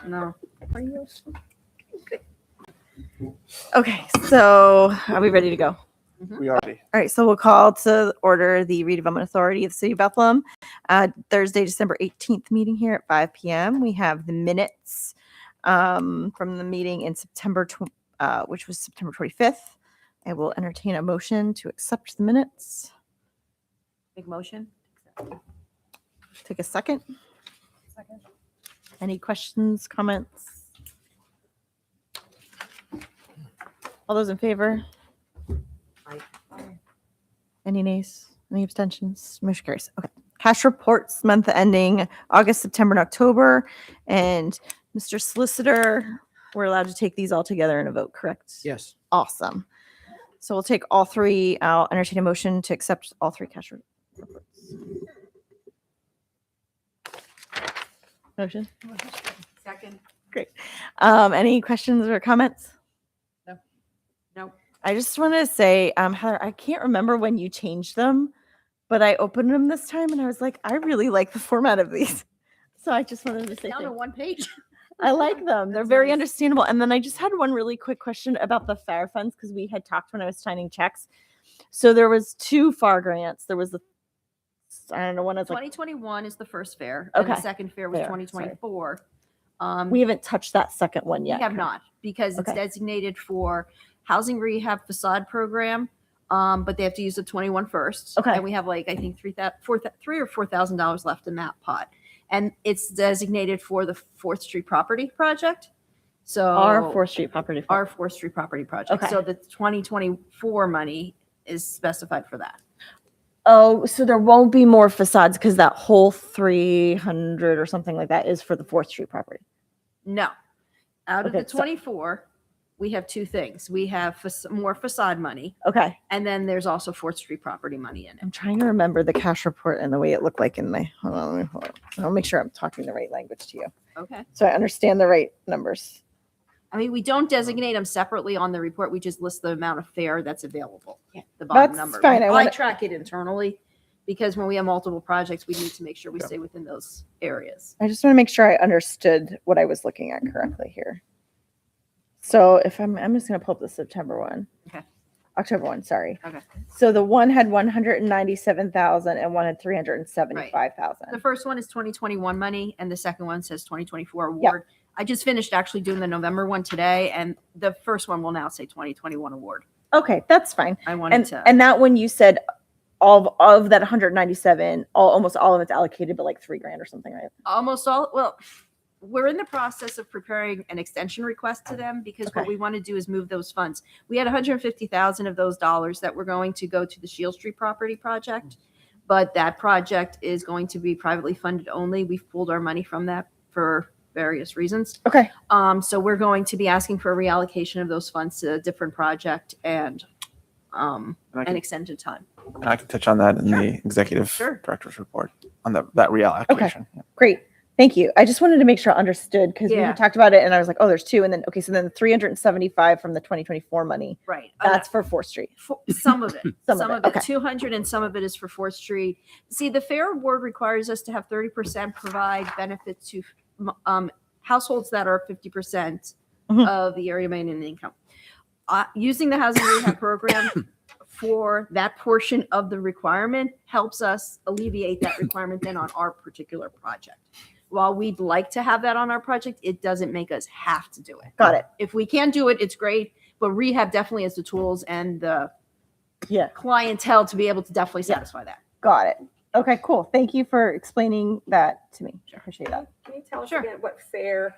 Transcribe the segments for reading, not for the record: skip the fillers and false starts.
No. Okay, so are we ready to go? We already. All right, so we'll call to order the Redevelopment Authority of the City of Bethlehem, Thursday, December 18th meeting here at 5 p.m. We have the minutes from the meeting in September, which was September 25th. I will entertain a motion to accept the minutes. Big motion. Take a second. Any questions, comments? All those in favor? Any nays? Any abstentions? Motion carries. Okay. Cash reports month ending August, September, and October. And Mr. Solicitor, we're allowed to take these all together in a vote, correct? Yes. Awesome. So we'll take all three. I'll entertain a motion to accept all three cash reports. Motion? Second. Great. Any questions or comments? No. I just want to say, Heather, I can't remember when you changed them, but I opened them this time and I was like, I really like the format of these. So I just wanted to say Down to thanks. one page. I like them. They're That's very nice. understandable. And then I just had one really quick question about the FAIR funds because we had talked when I was signing checks. So there was two FAR grants. There was the, I don't know, one is like, 2021 is the first fair. And Okay. the second fair was Fair, 2024. we haven't touched that second one yet. We have not, because it's Okay. designated for housing rehab facade program, but they have to use the 21 first. Okay. And we have like, I think $3,000 or $4,000 left in that pot. And it's designated for the 4th Street property project. So Our 4th Street property. our 4th Street property project. Okay. So the 2024 money is specified for that. Oh, so there won't be more facades because that whole 300 or something like that is for the 4th Street property. No. Out of Okay, the so- 24, we have two things. We have more facade money, Okay. and then there's also 4th Street property money in it. I'm trying to remember the cash report and the way it looked like in my, hold on, I'll make sure I'm talking the right language to you. Okay. So I understand the right numbers. I mean, we don't designate them separately on the report. We just list the amount of fare that's available. The bottom That's number. fine. I I wanna- track it internally because when we have multiple projects, we need to make sure we stay within those areas. I just want to make sure I understood what I was looking at correctly here. So if I'm just going to pull up the September one. Okay. October one, sorry. Okay. So the one had 197,000 and one had 375,000. The first one is 2021 money, and the second one says 2024 award. I just finished actually doing the November one today, and the first one will now say 2021 award. Okay, that's fine. I wanted And to. and that one you said all of that 197, almost all of it's allocated, but like $3,000 or something, right? Almost all, well, we're in the process of preparing an extension request to them because what Okay. we want to do is move those funds. We had 150,000 of those dollars that were going to go to the Shield Street property project, but that project is going to be privately funded only. We've pulled our money from that for various reasons. Okay. So we're going to be asking for a reallocation of those funds to a different project and And I an can, extended time. and I can touch on that in Sure. the executive Sure. director's report on that reallocation. Yeah. Great. Thank you. I just wanted to make sure I understood because we Yeah. had talked about it and I was like, oh, there's two. And then, okay, so then the 375 from the 2024 money, Right. that's for 4th Street. Some of it. Some of it, okay. 200 and some of it is for 4th Street. See, the Fair Award requires us to have 30% provide benefits to households that are 50% Mhm. of the area median income. Using the housing rehab program for that portion of the requirement helps us alleviate that requirement then on our particular project. While we'd like to have that on our project, it doesn't make us have to do it. Got it. If we can do it, it's great, but rehab definitely has the tools and the Yeah. clientele to be able to definitely Yeah. satisfy that. Got it. Okay, cool. Thank you for explaining that to me. I appreciate that. Can you tell us Sure. again what FAIR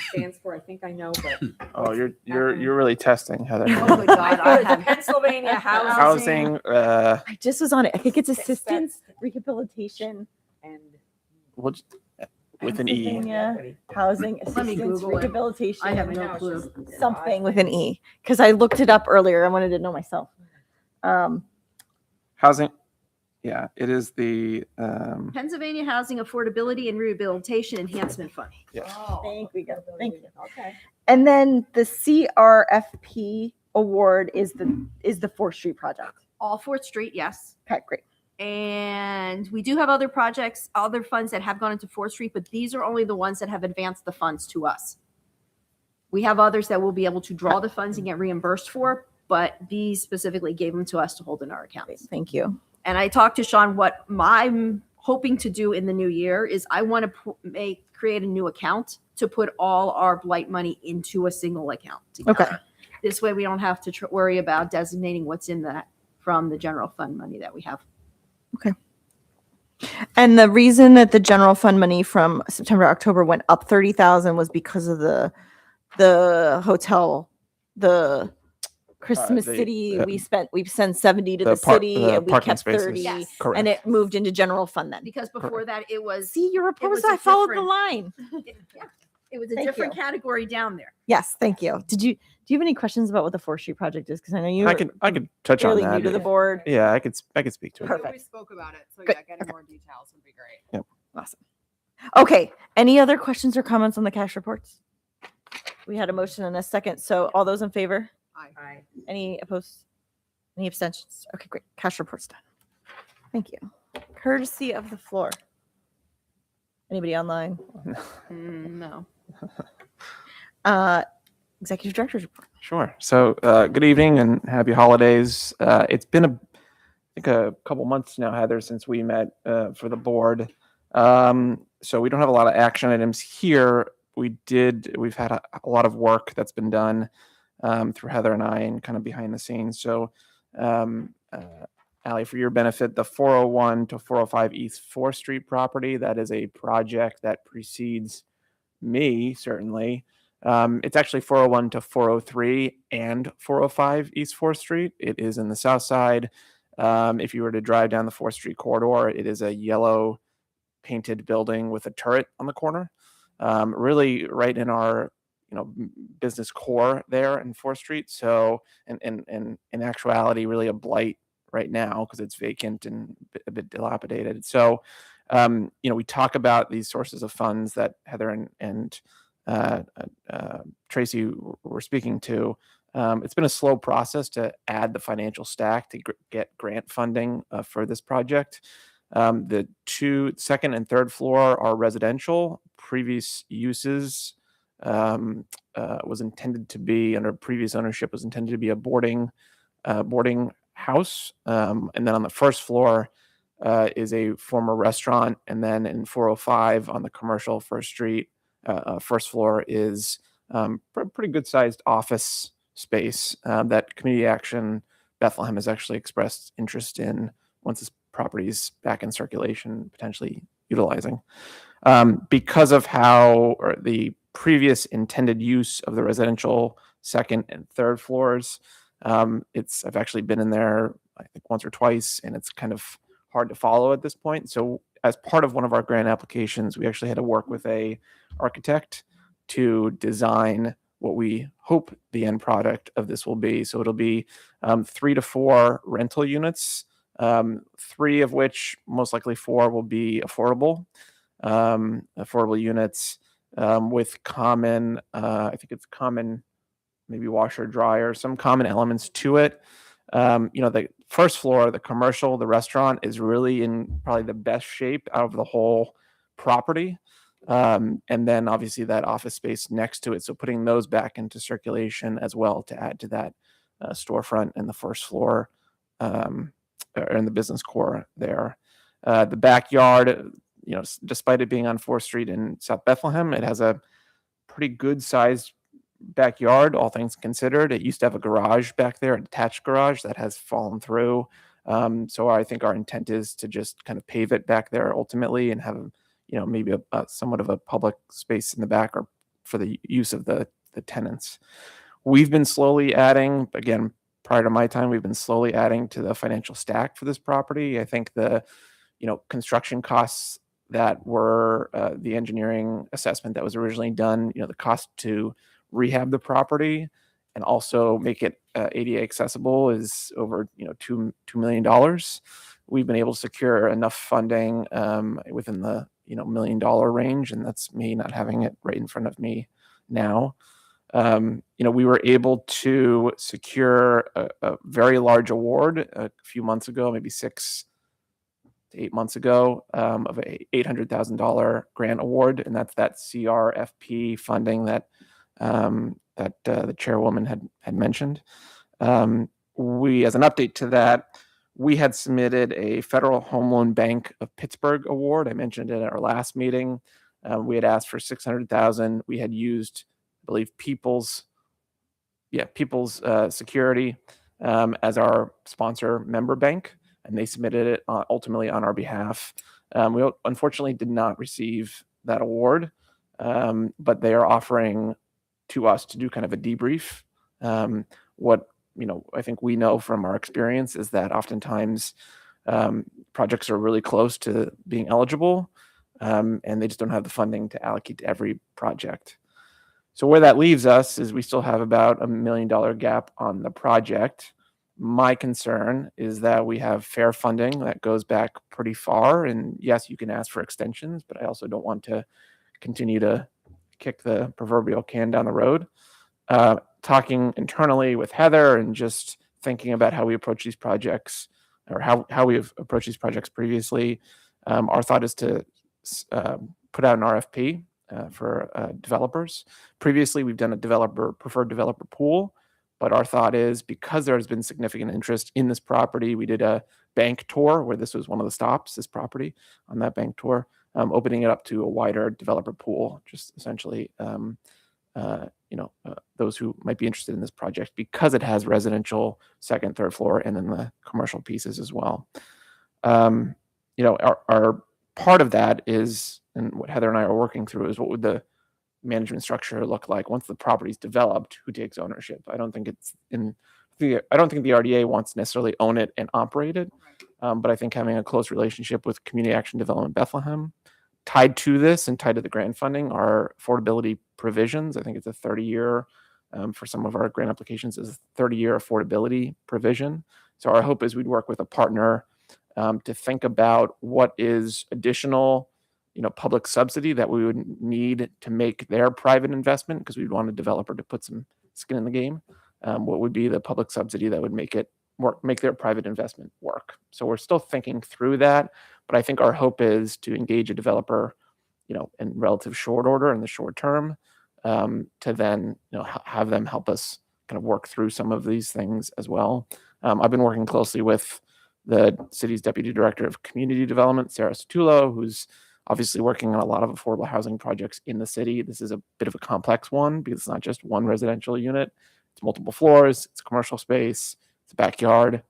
stands for? I think I know, but. Oh, you're really testing, Heather. Oh, good God. I thought it was Pennsylvania Housing. I just was on it. I think it's assistance, That's- rehabilitation, And. We'll just- with an E. Pennsylvania housing Let me assistance, Google it. rehabilitation. I have I no know, it's clue. just- Something with an E because I looked it up earlier. I wanted to know myself. Housing. Yeah, it is the. Pennsylvania Housing Affordability and Rehabilitation Enhancement Fund. Oh, Thank you. Thank you. Okay. And then the CRFP award is the 4th Street project. All 4th Street, yes. Okay, great. And we do have other projects, other funds that have gone into 4th Street, but these are only the ones that have advanced the funds to us. We have others that we'll be able to draw the funds and get reimbursed for, but these specifically gave them to us to hold in our accounts. Thank you. And I talked to Sean, what I'm hoping to do in the new year is I want to create a new account to put all our blight money into a single account together. Okay. This way we don't have to worry about designating what's in that from the general fund money that we have. And the reason that the general fund money from September to October went up 30,000 was because of the hotel, the Christmas the- City. the- We sent 70 to the par- city the and we parking kept spaces. 30 Yes. Correct. and it moved into general fund then. Because before that it was See, you're was opposed. a I followed the different- line. it was a Thank different you. category down there. Yes, thank you. Do you have any questions about what the 4th Street project is? Because I know you're I could touch on fairly that. new to the board. Yeah, I could speak to it. Perfect. We spoke about it, so Good. yeah, getting more details would be great. Awesome. Okay. Any other questions or comments on the cash reports? We had a motion and a second. So all those in favor? Aye. Any opposed? Any abstentions? Okay, great. Cash report's done. Thank you. Courtesy of the floor. Anybody online? No. Executive director's report. Sure. So, good evening and happy holidays. It's been I think a couple months now, Heather, since we met for the board. So we don't have a lot of action items here. We've had a lot of work that's been done through Heather and I and kind of behind the scenes. So, Allie, for your benefit, the 401 to 405 East 4th Street property, that is a project that precedes me, certainly. It's actually 401 to 403 and 405 East 4th Street. It is in the south side. If you were to drive down the 4th Street corridor, it is a yellow painted building with a turret on the corner. Really right in our business core there in 4th Street. So in actuality, really a blight right now because it's vacant and a bit dilapidated. So we talk about these sources of funds that Heather and Tracy were speaking to. It's been a slow process to add the financial stack to get grant funding for this project. The second and third floor are residential. Previous uses was intended to be, under previous ownership, was intended to be a boarding house. And then on the first floor is a former restaurant. And then in 405 on the commercial first floor is pretty good sized office space that Community Action Bethlehem has actually expressed interest in once this property is back in circulation, potentially utilizing. Because of how the previous intended use of the residential second and third floors, I've actually been in there, I think once or twice, and it's kind of hard to follow at this point. So as part of one of our grant applications, we actually had to work with a architect to design what we hope the end product of this will be. So it'll be 3 to 4 rental units, 3 of which, most likely 4, will be affordable units with common, I think it's common, maybe washer, dryer, some common elements to it. The first floor, the commercial, the restaurant is really in probably the best shape out of the whole property. And then obviously that office space next to it. So putting those back into circulation as well to add to that storefront in the first floor or in the business core there. The backyard, despite it being on 4th Street in South Bethlehem, it has a pretty good sized backyard, all things considered. It used to have a garage back there, a detached garage that has fallen through. So I think our intent is to just kind of pave it back there ultimately and have maybe a somewhat of a public space in the back or for the use of the tenants. We've been slowly adding, again, prior to my time, we've been slowly adding to the financial stack for this property. I think the construction costs that were the engineering assessment that was originally done, the cost to rehab the property and also make it ADA accessible is over $2 million. We've been able to secure enough funding within the $1 million range, and that's me not having it right in front of me now. We were able to secure a very large award a few months ago, maybe 6 to 8 months ago of a $800,000 grant award, and that's that CRFP funding that the chairwoman had mentioned. We, as an update to that, we had submitted a Federal Home Loan Bank of Pittsburgh award. I mentioned it at our last meeting. We had asked for $600,000. We had used, I believe, People's Security as our sponsor member bank, and they submitted it ultimately on our behalf. We unfortunately did not receive that award, but they are offering to us to do kind of a debrief. What I think we know from our experience is that oftentimes projects are really close to being eligible, and they just don't have the funding to allocate to every project. So where that leaves us is we still have about $1 million gap on the project. My concern is that we have fair funding that goes back pretty far. And yes, you can ask for extensions, but I also don't want to continue to kick the proverbial can down the road. Talking internally with Heather and just thinking about how we approach these projects, or how we've approached these projects previously, our thought is to put out an RFP for developers. Previously, we've done a preferred developer pool, but our thought is because there has been significant interest in this property, we did a bank tour where this was one of the stops, this property on that bank tour, opening it up to a wider developer pool, just essentially those who might be interested in this project because it has residential second, third floor, and then the commercial pieces as well. Our part of that is, and what Heather and I are working through, is what would the management structure look like once the property's developed? Who takes ownership? I don't think the RDA wants to necessarily own it and operate it, but I think having a close relationship with Community Action Development Bethlehem, tied to this and tied to the grant funding, are affordability provisions. I think it's a 30-year, for some of our grant applications, is a 30-year affordability provision. So our hope is we'd work with a partner to think about what is additional public subsidy that we would need to make their private investment, because we'd want a developer to put some skin in the game. What would be the public subsidy that would make their private investment work? So we're still thinking through that, but I think our hope is to engage a developer, in relative short order in the short term, to then have them help us kind of work through some of these things as well. I've been working closely with the city's Deputy Director of Community Development, Sarah Sotullo, who's obviously working on a lot of affordable housing projects in the city. This is a bit of a complex one because it's not just one residential unit. It's multiple floors, it's commercial space, it's a backyard,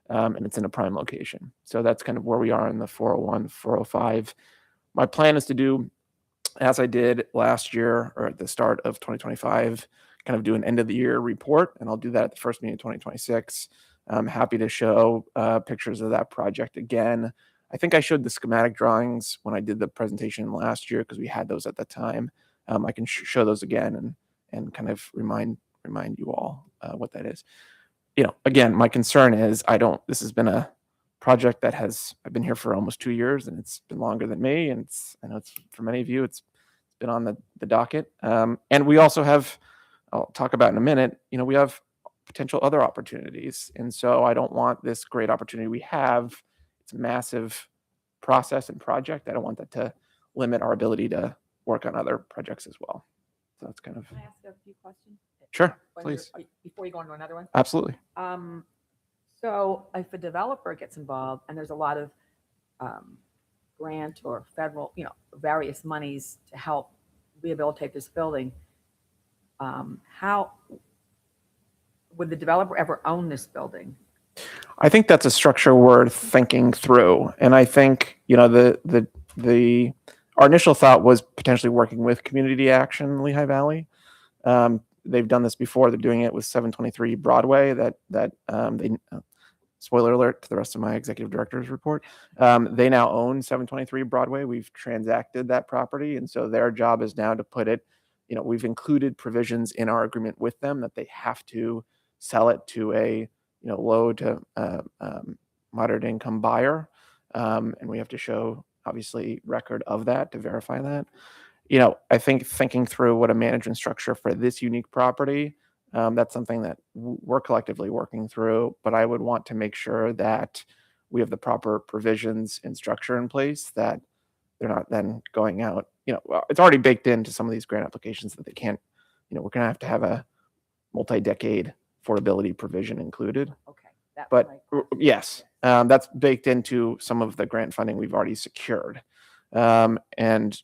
and it's in a prime location. So that's kind of where we are in the 401, 405. My plan is to do, as I did last year or at the start of 2025, kind of do an end of the year report, and I'll do that at the first meeting of 2026. I'm happy to show pictures of that project again. I think I showed the schematic drawings when I did the presentation last year because we had those at the time. I can show those again and kind of remind you all what that is. Again, my concern is this has been a project that I've been here for almost 2 years, and it's been longer than me. And I know it's, for many of you, it's been on the docket. And we also have, I'll talk about in a minute, we have potential other opportunities. And so I don't want this great opportunity we have. It's a massive process and project. I don't want that to limit our ability to work on other projects as well. So that's kind of. Can I ask a few questions? Sure, When please. before you go on to another one? Absolutely. So if a developer gets involved and there's a lot of grant or federal, various monies to help rehabilitate this building, how would the developer ever own this building? I think that's a structure we're thinking through, and I think our initial thought was potentially working with Community Action Lehigh Valley. They've done this before. They're doing it with 723 Broadway. They spoiler alert to the rest of my executive director's report. They now own 723 Broadway. We've transacted that property, and so their job is now to put it. We've included provisions in our agreement with them that they have to sell it to a low to moderate income buyer, and we have to show obviously record of that to verify that. I think thinking through what a management structure for this unique property, that's something that we're collectively working through, but I would want to make sure that we have the proper provisions and structure in place, that they're not then going out. Well, it's already baked into some of these grant applications that they can't. We're going to have a multi-decade affordability provision included. Okay. That was But my question. yes, that's baked into some of the grant funding we've already secured. And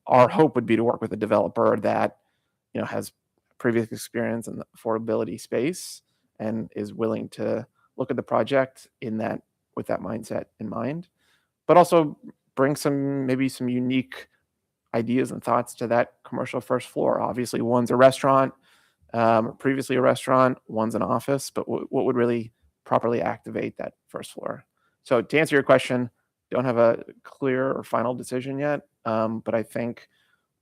our hope would be to work with a developer that has previous experience in the affordability space and is willing to look at the project with that mindset in mind, but also bring maybe some unique ideas and thoughts to that commercial first floor. Obviously, one's a restaurant, previously a restaurant, one's an office, but what would really properly activate that first floor? So to answer your question, don't have a clear or final decision yet, but I think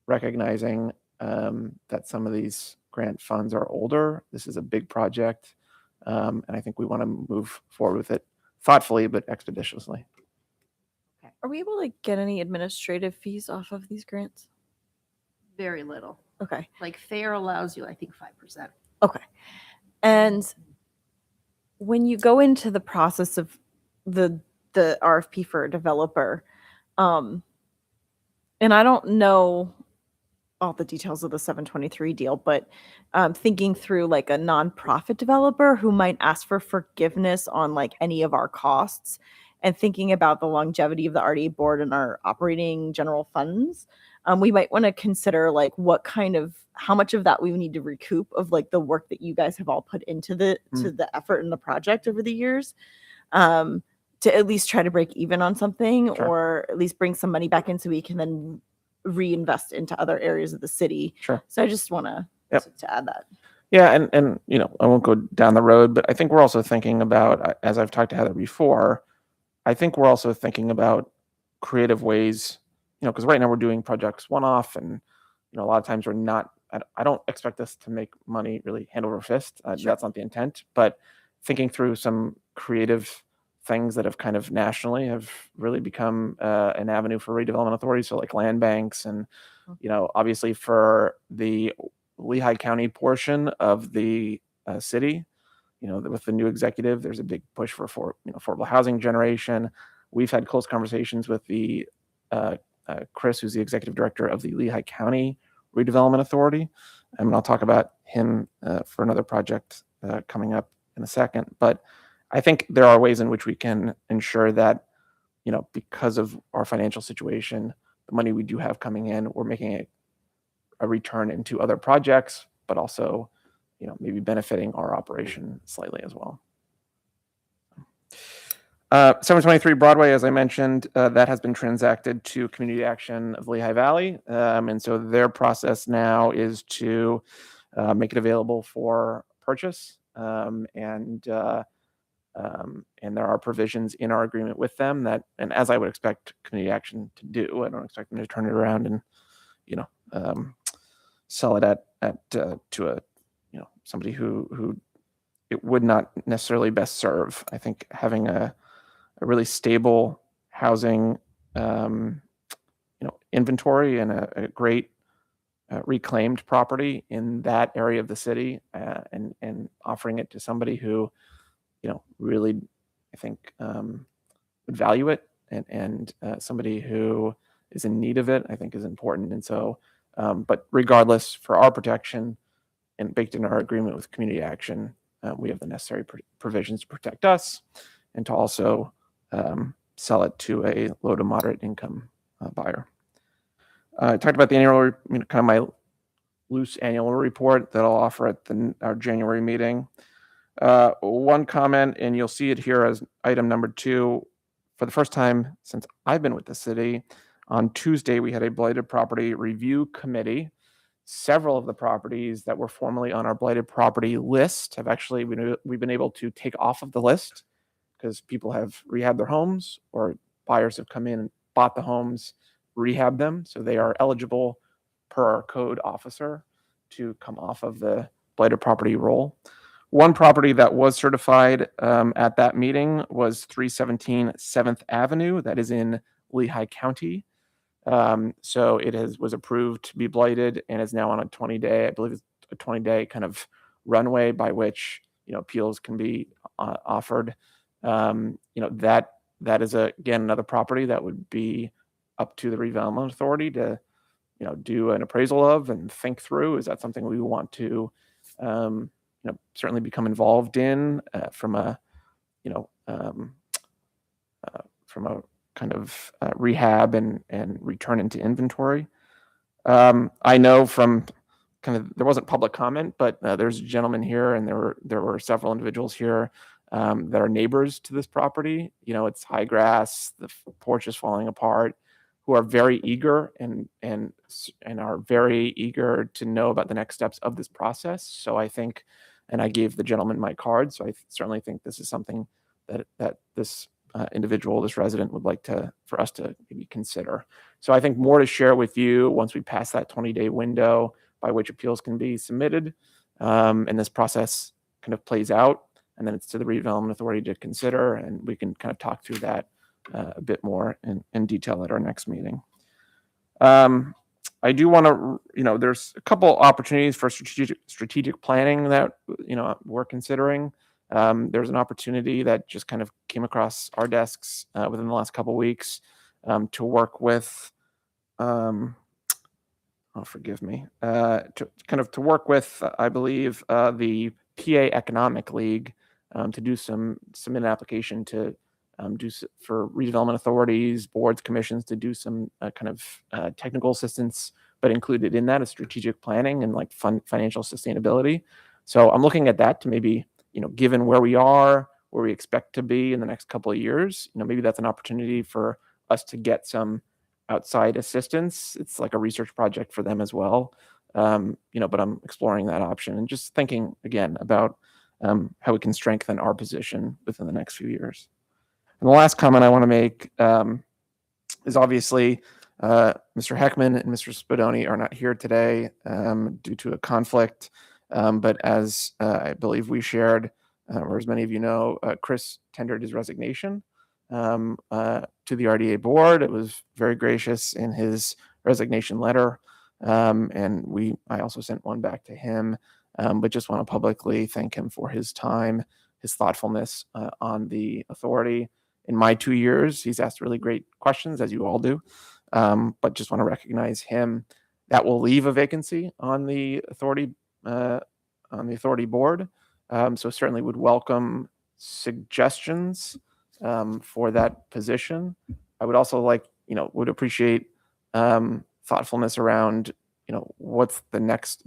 recognizing that some of these grant funds are older, this is a big project, and I think we want to move forward with it thoughtfully but expeditiously. Are we able to get any administrative fees off of these grants? Very little. Okay. Like FAIR allows you, I think, 5%. Okay. And when you go into the process of the RFP for a developer, and I don't know all the details of the 723 deal, but thinking through like a nonprofit developer who might ask for forgiveness on like any of our costs, and thinking about the longevity of the RDA board and our operating general funds, we might want to consider like how much of that we need to recoup of like the work that you guys have all put into to the effort in the project over the years, to at least try to break even on something. Sure. Or at least bring some money back in so we can then reinvest into other areas of the city. Sure. So I just want to add that. Yeah, and I won't go down the road, but I think we're also thinking about, as I've talked to Heather before, I think we're also thinking about creative ways, because right now we're doing projects one-off, and a lot of times we're not. I don't expect us to make money really hand over fist. Sure. That's not the intent. But thinking through some creative things that have kind of nationally have really become an avenue for redevelopment authorities, so like land banks, and obviously for the Lehigh County portion of the city. With the new executive, there's a big push for affordable housing generation. We've had close conversations with the Chris, who's the executive director of the Lehigh County Redevelopment Authority, and I'll talk about him for another project coming up in a second. But I think there are ways in which we can ensure that, because of our financial situation, the money we do have coming in, we're making a return into other projects, but also maybe benefiting our operation slightly as well. 723 Broadway, as I mentioned, that has been transacted to Community Action of Lehigh Valley. And so their process now is to make it available for purchase. And there are provisions in our agreement with them that, and as I would expect Community Action to do, I don't expect them to turn it around and, sell it to a somebody who it would not necessarily best serve. I think having a really stable housing inventory and a great reclaimed property in that area of the city, and offering it to somebody who really, I think, would value it, and somebody who is in need of it, I think, is important. And so but regardless, for our protection, and baked in our agreement with Community Action, we have the necessary provisions to protect us and to also sell it to a low to moderate income buyer. I talked about the annual, kind of my loose annual report that I'll offer at our January meeting. One comment, and you'll see it here as item number 2. For the first time since I've been with the city, on Tuesday we had a blighted property review committee. Several of the properties that were formerly on our blighted property list have actually we've been able to take off of the list because people have rehabbed their homes, or buyers have come in and bought the homes, rehab them, so they are eligible per our code officer to come off of the blighted property roll. One property that was certified at that meeting was 317 7th Avenue. That is in Lehigh County. So it was approved to be blighted and is now on a 20-day, I believe it's a 20-day kind of runway by which, appeals can be offered. That that is again another property that would be up to the redevelopment authority to, do an appraisal of and think through. Is that something we want to, certainly become involved in from a, from a kind of rehab and return into inventory. I know from there wasn't public comment, but there's a gentleman here, and there were several individuals here that are neighbors to this property. It's high grass, the porch is falling apart, who are very eager and are very eager to know about the next steps of this process. So I think, and I gave the gentleman my card, so I certainly think this is something that this individual, this resident, would like for us to maybe consider. So I think more to share with you once we pass that 20-day window by which appeals can be submitted, and this process kind of plays out, and then it's to the redevelopment authority to consider, and we can kind of talk through that a bit more in detail at our next meeting. I do want to, there's a couple opportunities for strategic planning that, we're considering. There's an opportunity that just kind of came across our desks within the last couple of weeks to work with, forgive me, to work with, I believe, the PA Economic League to do submit an application to for redevelopment authorities, boards, commissions to do some kind of technical assistance, but included in that is strategic planning and like financial sustainability. So I'm looking at that to maybe, given where we are, where we expect to be in the next couple of years, maybe that's an opportunity for us to get some outside assistance. It's like a research project for them as well. But I'm exploring that option and just thinking again about how we can strengthen our position within the next few years. And the last comment I want to make is obviously Mr. Heckman and Mr. Spadoni are not here today due to a conflict. But as I believe we shared, or as many of you know, Chris tendered his resignation to the RDA board. It was very gracious in his resignation letter. And I also sent one back to him, but just want to publicly thank him for his time, his thoughtfulness on the authority. In my 2 years, he's asked really great questions, as you all do, but just want to recognize him. That will leave a vacancy on the authority board. So certainly would welcome suggestions for that position. I would also would appreciate thoughtfulness around, what's the next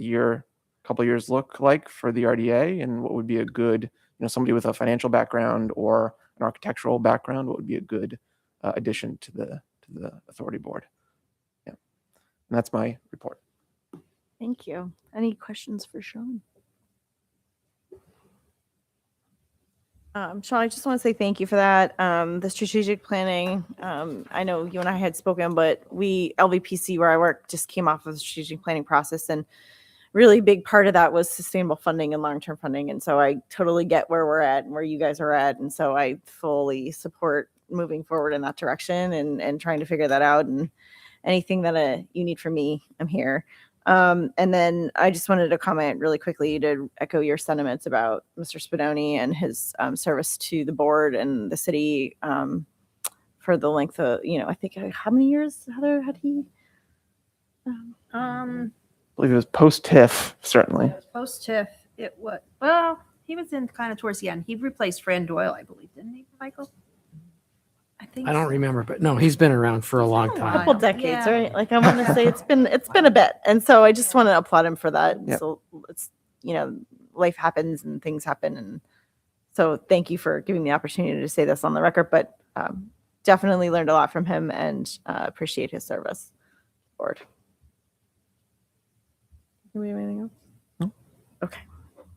couple of years look like for the RDA, and what would be a good, somebody with a financial background or an architectural background, what would be a good addition to the authority board. Yeah, and that's my report. Thank you. Any questions for Sean? Sean, I just want to say thank you for that. The strategic planning, I know you and I had spoken, but LVPC, where I work, just came off of the strategic planning process, and really big part of that was sustainable funding and long-term funding. And so I totally get where we're at and where you guys are at. And so I fully support moving forward in that direction and trying to figure that out. And anything that you need from me, I'm here. And then I just wanted to comment really quickly to echo your sentiments about Mr. Spadoni and his service to the board and the city for the length of, I think, how many years, Heather, had he? I believe it was post-TIF, certainly. Post-TIF, he was in kind of towards the end. He replaced Fran Doyle, I believe, didn't he, Michael? I think I don't remember, but no, he's been around for a long been a time. while. Couple decades, Yeah. right? Like I want to say it's been a bit. And so I just want to applaud him for that. Yep. So it's, life happens and things happen. And so thank you for giving me the opportunity to say this on the record, but definitely learned a lot from him and appreciate his service. Board. Do we have anything else? No. Okay.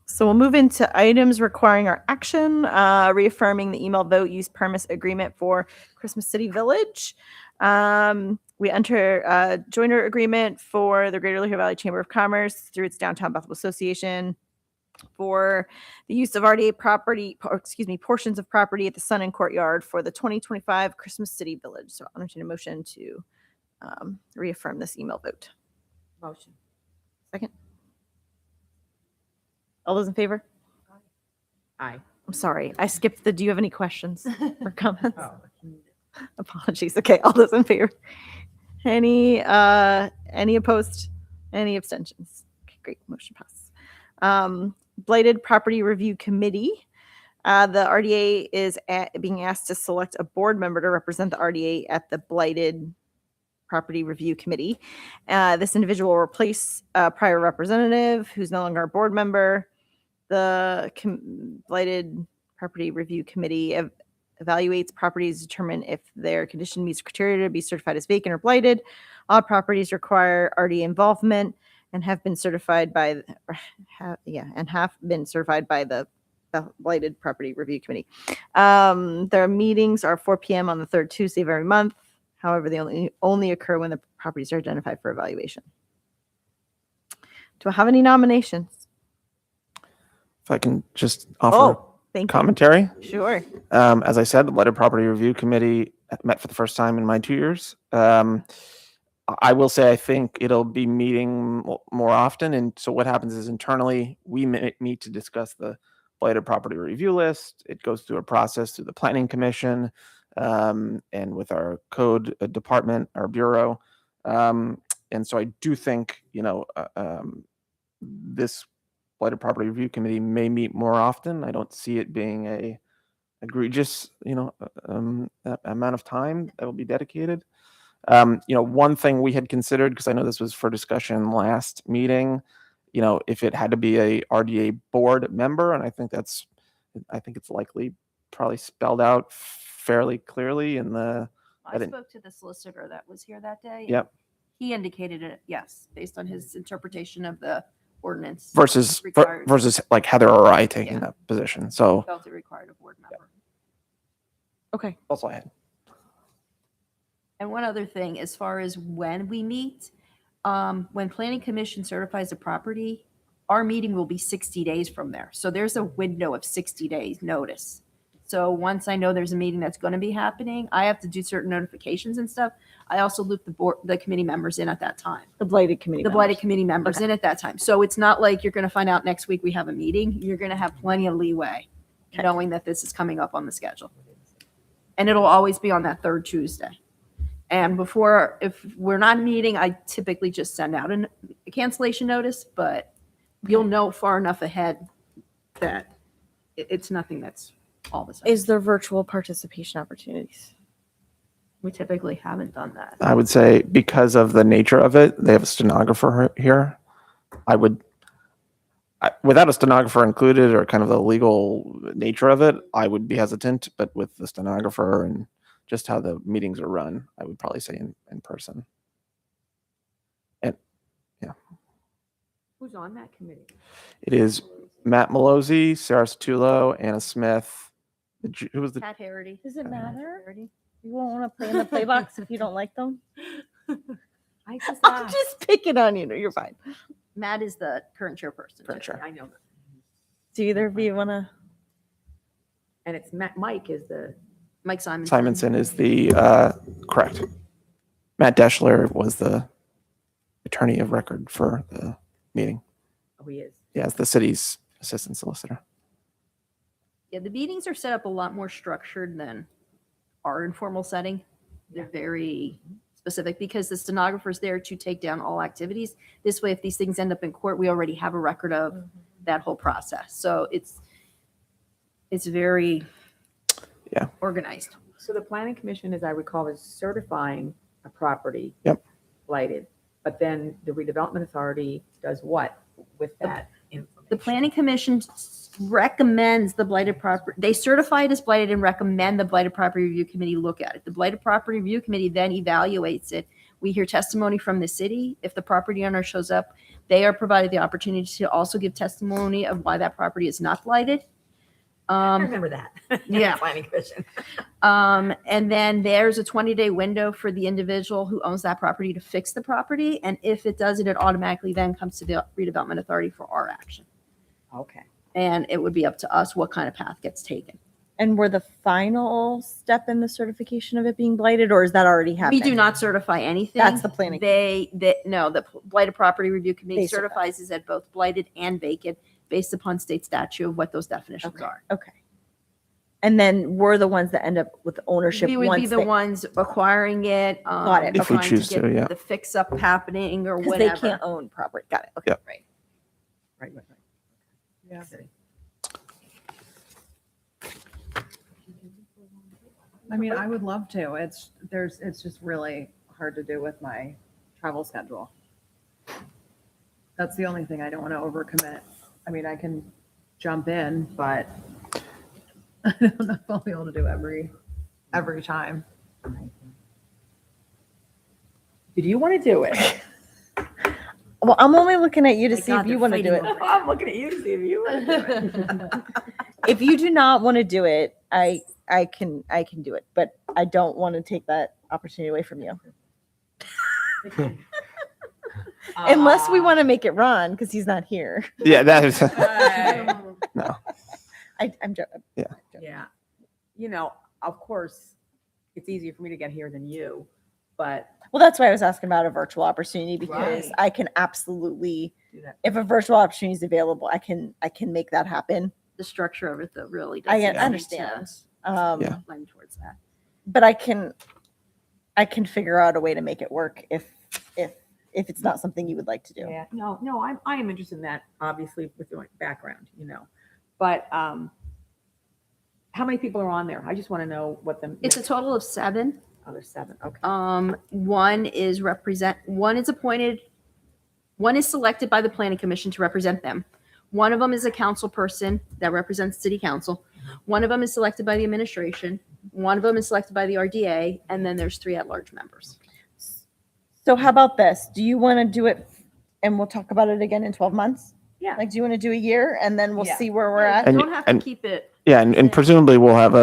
So we'll move into items requiring our action, reaffirming the email vote use permit agreement for Christmas City Village. We enter a joiner agreement for the Greater Lehigh Valley Chamber of Commerce through its Downtown Bethel Association for the use of RDA portions of property at the Sun and Courtyard for the 2025 Christmas City Village. So I'll entertain a motion to reaffirm this email vote. Motion. Second. All those in favor? Aye. I'm sorry. I skipped do you have any questions or comments? Oh, can Apologies. Okay, all those in favor? Any opposed? Any abstentions? Okay, great, motion passes. Blighted Property Review Committee. The RDA is being asked to select a board member to represent the RDA at the Blighted Property Review Committee. This individual will replace a prior representative who's no longer a board member. The Blighted Property Review Committee evaluates properties to determine if their condition meets criteria to be certified as vacant or blighted. All properties require RDA involvement and have been certified by the Blighted Property Review Committee. Their meetings are 4 p.m. on the third Tuesday of every month. However, they only occur when the properties are identified for evaluation. Do I have any nominations? If I can just offer Thank commentary. you. Sure. As I said, the Blighted Property Review Committee met for the first time in my 2 years. I will say I think it'll be meeting more often. And so what happens is internally, we meet to discuss the Blighted Property Review List. It goes through a process through the Planning Commission and with our code department, our bureau. And so I do think, this Blighted Property Review Committee may meet more often. I don't see it being a egregious, amount of time that will be dedicated. One thing we had considered, because I know this was for discussion last meeting, if it had to be a RDA board member, and I think it's likely probably spelled out fairly clearly in the. I spoke to the solicitor that was here that day. and Yep. He indicated it, yes, based on his interpretation of the ordinance. Versus required. versus like Heather or I taking Yeah. that position. So Felt it required a board member. Okay. also I had. And one other thing, as far as when we meet, when Planning Commission certifies a property, our meeting will be 60 days from there. So there's a window of 60 days notice. So once I know there's a meeting that's going to be happening, I have to do certain notifications and stuff. I also loop the committee members in at that time. The Blighted Committee. The blighted committee members Okay. in at that time. So it's not like you're going to find out next week we have a meeting. You're going to have plenty of leeway Okay. knowing that this is coming up on the schedule. And it'll always be on that third Tuesday. And if we're not meeting, I typically just send out a cancellation notice, but you'll know far enough ahead that it's nothing that's all the time. Is there virtual participation opportunities? We typically haven't done that. I would say because of the nature of it, they have a stenographer here. Without a stenographer included or kind of the legal nature of it, I would be hesitant. But with the stenographer and just how the meetings are run, I would probably say in person. And yeah, Who's on that committee? it is Matt Malozzi, Sarah Satullo, Anna Smith. Who was the? Pat Harity. Does it Pat matter? Harity. You won't want to play in the play box if you don't like them? I just I'm asked. just picking on you. You're fine. Matt is the current chairperson. Current chair. I know. Do either of you want to? And it's Mike is the, Mike Simonson. Simonson is the correct. Matt Deschler was the attorney of record for the meeting. oh, he is. Yeah, as the city's assistant solicitor. Yeah, the meetings are set up a lot more structured than our informal setting. They're very specific because the stenographer's there to take down all activities. This way, if these things end up in court, we already have a record of that whole process. So it's very organized. So the planning commission, as I recall, is certifying a property. Yep. Blighted, but then the redevelopment authority does what with that information? The planning commission recommends the blighted property, they certify it as blighted and recommend the blighted property review committee look at it. The blighted property review committee then evaluates it. We hear testimony from the city. If the property owner shows up, they are provided the opportunity to also give testimony of why that property is not blighted. I remember that. Yeah. Planning commission. And then there's a 20-day window for the individual who owns that property to fix the property. And if it doesn't, it automatically then comes to the redevelopment authority for our action. Okay. And it would be up to us what kind of path gets taken. And we're the final step in the certification of it being blighted, or is that already happening? We do not certify anything. That's the planning. No, the blighted property review committee They certify. certifies at both blighted and vacant based upon state statute of what those definitions Okay. are. Okay. And then we're the ones that end up with ownership. We would be once the they- ones acquiring it. Got it. If we trying choose get to, yeah. The fix up happening or 'cause whatever. they can't own property. Got it. Okay. Yeah. Right. Yeah. I mean, I would love to. It's just really hard to do with my travel schedule. That's the only thing I don't want to overcommit. I mean, I can jump in, but I don't know if I'll be able to do every time. Did you want to do it? Well, I'm only looking at you to My see God, if you they're want to do it. fighting over I'm looking at you to see if you want to do it. If you do not want to do it, I can do it, but I don't want to take that opportunity away from you. Unless we want to make it Ron because he's not here. Yeah, that is. Right. I'm joking. Yeah. You know, of course, it's easier for me to get here than you, but Well, that's why I was asking about a virtual opportunity because Right. I can absolutely, do that. if a virtual opportunity is available, I can make that happen. The structure of it though really I doesn't understand. Yeah. lend towards that. But I can figure out a way to make it work if it's not something you would like to do. Yeah, no, I am interested in that, obviously, with your background, you know. But how many people are on there? I just want to know what the. It's a total of 7. There's 7, okay. One is appointed, one is selected by the planning commission to represent them. One of them is a council person that represents city council. One of them is selected by the administration. One of them is selected by the RDA, and then there's 3 at-large members. So how about this? Do you want to do it and we'll talk about it again in 12 months? Yeah. Like, do you want to do a year and then we'll Yeah. see where we're at? You And- don't have to and- keep it. Yeah, and presumably we'll have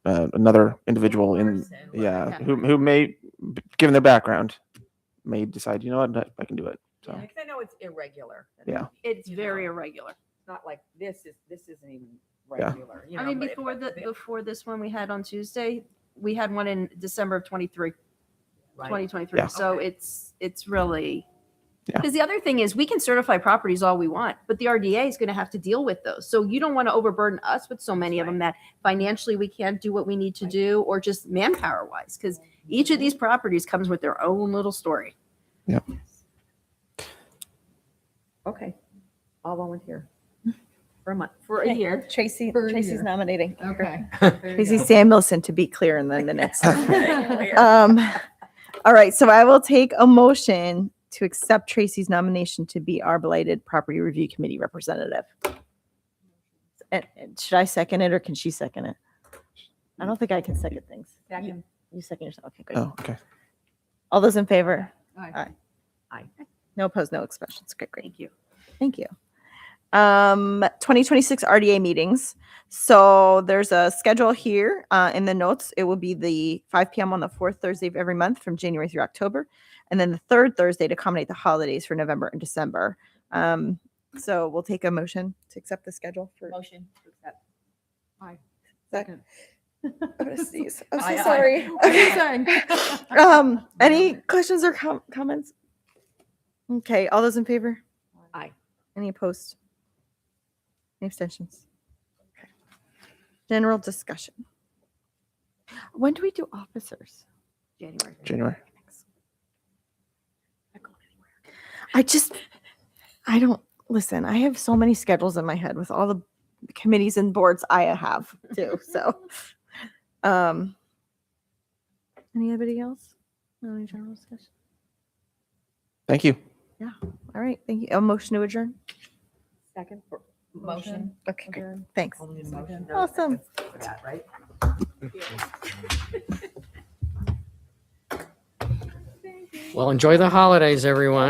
another individual in, Yeah. who may, given their background, may decide, you know what, I can do it. So, Yeah, 'cause I know it's irregular. Yeah. It's You very know. irregular. It's not like this isn't even Yeah. regular. You I know, mean, but before this one we had on Tuesday, we had one in December of 2023. Yeah. So Okay. it's really, Yeah. because the other thing is we can certify properties all we want, but the RDA is going to have to deal with those. So you don't want to overburden us with so many of them that financially we can't do what we need to Right. do, or just manpower wise, because each of these properties comes with their own little story. Okay, I'll volunteer for a month, for a Okay. year. Tracy's year. nominating. Okay. Tracy Samuelson, to be clear in the minutes. All right, so I will take a motion to accept Tracy's nomination to be our Blighted Property Review Committee representative. And should I second it or can she second it? I don't think I can second things. Second. You second yourself. Okay, great. oh, okay. All those in favor? Aye. Aye. No opposed, no expressions. Great, great. Thank you. Thank you. 2026 RDA meetings. So there's a schedule here in the notes. It will be the 5 p.m. on the 4th Thursday of every month from January through October, and then the 3rd Thursday to accommodate the holidays for November and December. So we'll take a motion to accept the schedule for. Motion to accept. Second. I'm so Aye, aye. sorry. Okay. Any questions or comments? Okay, all those in favor? Aye. Any opposed? Any abstentions? Okay. General discussion. When do we do officers? January. I don't, listen, I have so many schedules in my head with all the committees and boards I have too, so. Anybody else? No, any general discussion? Thank you. All right, thank you. A motion to adjourn? Second. Motion. Okay, great. Thanks. Only a motion, no Awesome. seconds for that, right? Well, enjoy the holidays, everyone.